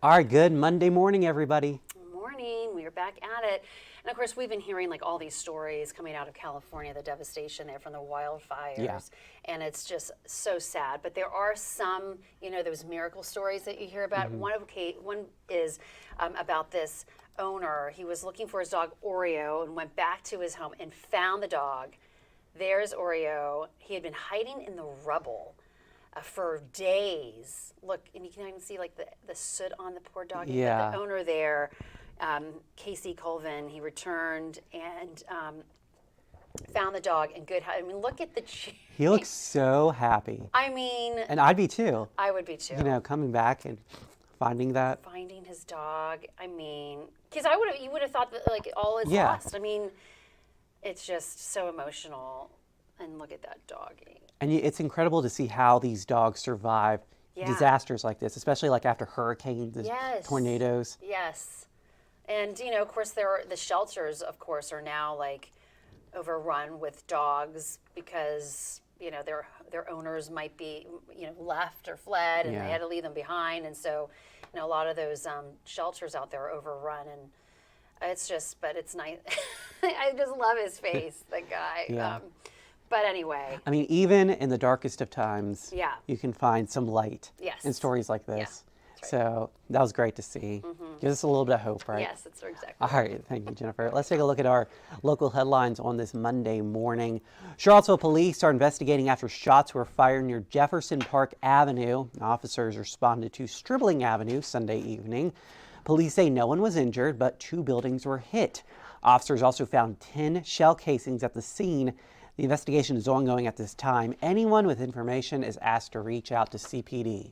All right, good Monday morning, everybody. Good morning. We are back at it. And of course, we've been hearing like all these stories coming out of California, the devastation there from the wildfires. Yeah. And it's just so sad. But there are some, those miracle stories that you hear about. One is about this owner. He was looking for his dog Oreo and went back to his home and found the dog. There's Oreo. He had been hiding in the rubble for days. Look, and you can even see like the soot on the poor dog. Yeah. The owner there, Casey Colvin, he returned and found the dog in good health. I mean, look at the cheek. He looks so happy. I mean, and I'd be too. I would be too. Coming back and finding his dog. I mean, because you would have thought that like all is Yeah. lost. I mean, it's just so emotional. And look at that doggy. And it's incredible to see how these dogs survive disasters like this, especially like after hurricanes and tornadoes. Yes. And, of course, the shelters, of course, are now like overrun with dogs because, their owners might be, left or fled and they had to leave them behind. And so, a lot of those shelters out there are overrun. And but it's nice. I just love his face, the guy. Yeah. But anyway. I mean, even in the darkest of times, you can find some light in stories like this. Yeah, that's right. So that was great to see. Gives us a little bit of hope, right? Yes, that's exactly. All right, thank you, Jennifer. Let's take a look at our local headlines on this Monday morning. Charlottesville police are investigating after shots were fired near Jefferson Park Avenue. Officers responded to Stribling Avenue Sunday evening. Police say no one was injured, but 2 buildings were hit. Officers also found 10 shell casings at the scene. The investigation is ongoing at this time. Anyone with information is asked to reach out to CPD.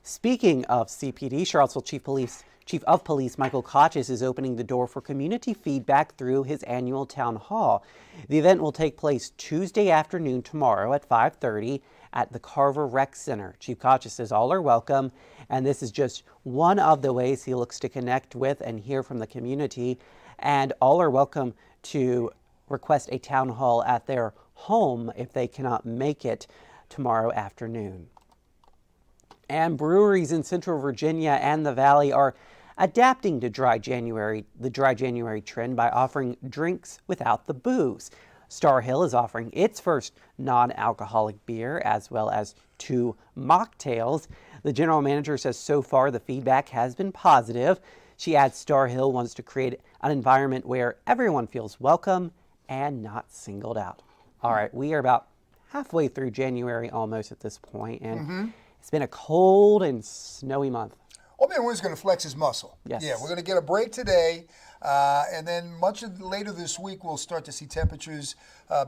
Speaking of CPD, Charlottesville Chief of Police Michael Kochis is opening the door for community feedback through his annual town hall. The event will take place Tuesday afternoon tomorrow at 5:30 at the Carver Rec Center. Chief Kochis says all are welcome, and this is just one of the ways he looks to connect with and hear from the community. And all are welcome to request a town hall at their home if they cannot make it tomorrow afternoon. And breweries in Central Virginia and the Valley are adapting to the dry January trend by offering drinks without the booze. Star Hill is offering its first non-alcoholic beer as well as 2 mocktails. The general manager says so far the feedback has been positive. She adds Star Hill wants to create an environment where everyone feels welcome and not singled out. All right, we are about halfway through January almost at this point, and it's been a cold and snowy month. Oh man, we're just going to flex his muscle. Yes. Yeah, we're going to get a break today, and then later this week we'll start to see temperatures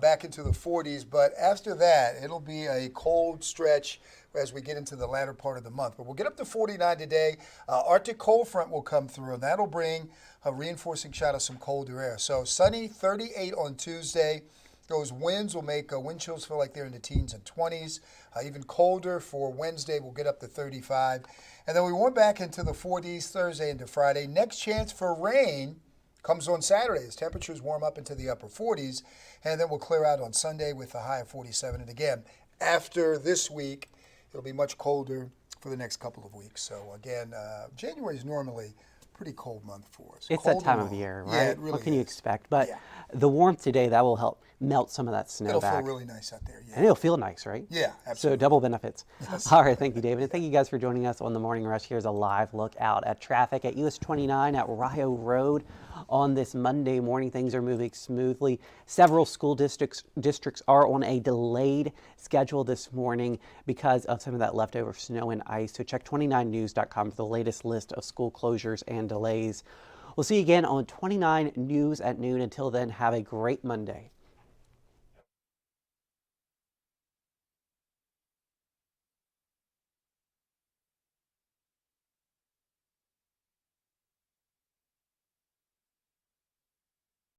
back into the 40s. But after that, it'll be a cold stretch as we get into the latter part of the month. But we'll get up to 49 today. Arctic cold front will come through, and that'll bring a reinforcing shot of some colder air. So sunny, 38 on Tuesday. Those winds will make wind chills feel like they're in the teens and 20s. Even colder for Wednesday, we'll get up to 35. And then we went back into the 40s Thursday into Friday. Next chance for rain comes on Saturday as temperatures warm up into the upper 40s. And then we'll clear out on Sunday with a high of 47. And again, after this week, it'll be much colder for the next couple of weeks. So again, January is normally a pretty cold month for us. It's that time of year, right? Yeah, it really what can you is. expect? But the warmth today, that will help melt some of that snow It'll back. feel really nice out there. Yeah. And it'll feel nice, right? Yeah, So absolutely. double benefits. Yes. All right, thank you, David. And thank you guys for joining us on the Morning Rush. Here's a live look out at traffic at US 29 at Rio Road. On this Monday morning, things are moving smoothly. Several school districts are on a delayed schedule this morning because of some of that leftover snow and ice. So check 29news.com for the latest list of school closures and delays. We'll see you again on 29 News at noon. Until then, have a great Monday.